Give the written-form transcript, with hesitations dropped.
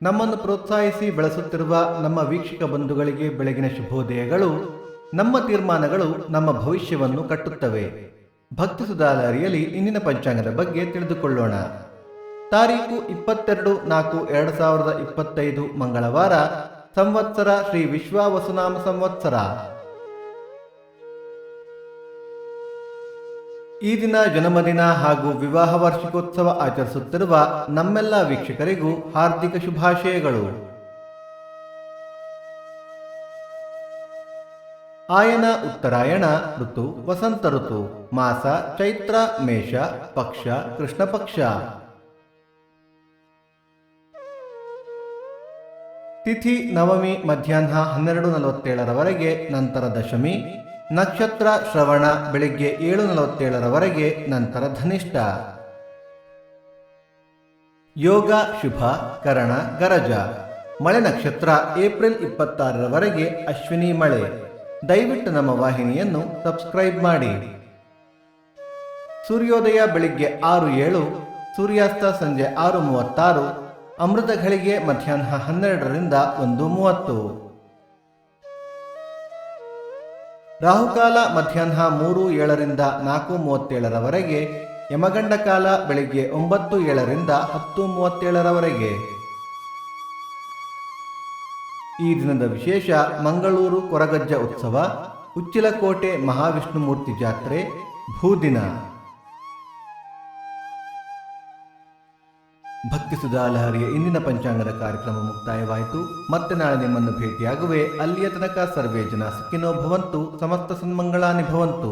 ನಮ್ಮನ್ನು ಪ್ರೋತ್ಸಾಹಿಸಿ ಬೆಳೆಸುತ್ತಿರುವ ನಮ್ಮ ವೀಕ್ಷಕ ಬಂಧುಗಳಿಗೆ ಬೆಳಗಿನ ಶುಭೋದಯಗಳು. ನಮ್ಮ ತೀರ್ಮಾನಗಳು ನಮ್ಮ ಭವಿಷ್ಯವನ್ನು ಕಟ್ಟುತ್ತವೆ. ಭಕ್ತಿ ಸುಧಾಲಹರಿಯಲ್ಲಿ ಇಂದಿನ ಪಂಚಾಂಗದ ಬಗ್ಗೆ ತಿಳಿದುಕೊಳ್ಳೋಣ. ತಾರೀಕು 22/4/2025 ಮಂಗಳವಾರ. ಸಂವತ್ಸರ ಶ್ರೀ ವಿಶ್ವಾವಸುನಾಮ ಸಂವತ್ಸರ. ಈ ದಿನ ಜನ್ಮದಿನ ಹಾಗೂ ವಿವಾಹ ವಾರ್ಷಿಕೋತ್ಸವ ಆಚರಿಸುತ್ತಿರುವ ನಮ್ಮೆಲ್ಲ ವೀಕ್ಷಕರಿಗೂ ಹಾರ್ದಿಕ ಶುಭಾಶಯಗಳು. ಆಯನ ಉತ್ತರಾಯಣ ಋತು ವಸಂತ ಋತು. ಮಾಸ ಚೈತ್ರ ಮೇಷ. ಪಕ್ಷ ಕೃಷ್ಣ ಪಕ್ಷ. ತಿಥಿ ನವಮಿ ಮಧ್ಯಾಹ್ನ 12:47 ನಂತರ ದಶಮಿ. ನಕ್ಷತ್ರ ಶ್ರವಣ ಬೆಳಿಗ್ಗೆ 7:47 ನಂತರ ಧನಿಷ್ಠ. ಯೋಗ ಶುಭ ಕರಣ ಗರಜ. ಮಳೆ ನಕ್ಷತ್ರ ಏಪ್ರಿಲ್ 26 ಅಶ್ವಿನಿ ಮಳೆ. ದಯವಿಟ್ಟು ನಮ್ಮ ವಾಹಿನಿಯನ್ನು ಸಬ್ಸ್ಕ್ರೈಬ್ ಮಾಡಿ. ಸೂರ್ಯೋದಯ ಬೆಳಿಗ್ಗೆ 6:07. ಸೂರ್ಯಾಸ್ತ ಸಂಜೆ 6:36. ಅಮೃತ ಘಳಿಗೆ ಮಧ್ಯಾಹ್ನ 12ರಿಂದ 1:30. ರಾಹುಕಾಲ ಮಧ್ಯಾಹ್ನ 3:07 4:37. ಯಮಗಂಡ ಕಾಲ ಬೆಳಿಗ್ಗೆ 9:07 10:37. ಈ ದಿನದ ವಿಶೇಷ: ಮಂಗಳೂರು ಕೊರಗಜ್ಜ ಉತ್ಸವ, ಉಚ್ಚಿಲಕೋಟೆ ಮಹಾವಿಷ್ಣುಮೂರ್ತಿ ಜಾತ್ರೆ, ಭೂದಿನ. ಭಕ್ತಿ ಸುಧಾಲಹರಿಯ ಇಂದಿನ ಪಂಚಾಂಗದ ಕಾರ್ಯಕ್ರಮ ಮುಕ್ತಾಯವಾಯಿತು. ಮತ್ತೆ ನಾಳೆ ನಿಮ್ಮನ್ನು ಭೇಟಿಯಾಗುವೆ. ಅಲ್ಲಿಯ ತನಕ ಸರ್ವೇ ಜನ ಸುಖಿನೋ ಭವಂತು. ಸಮಸ್ತ ಸನ್ಮಂಗಳಾನಿ ಭವಂತು.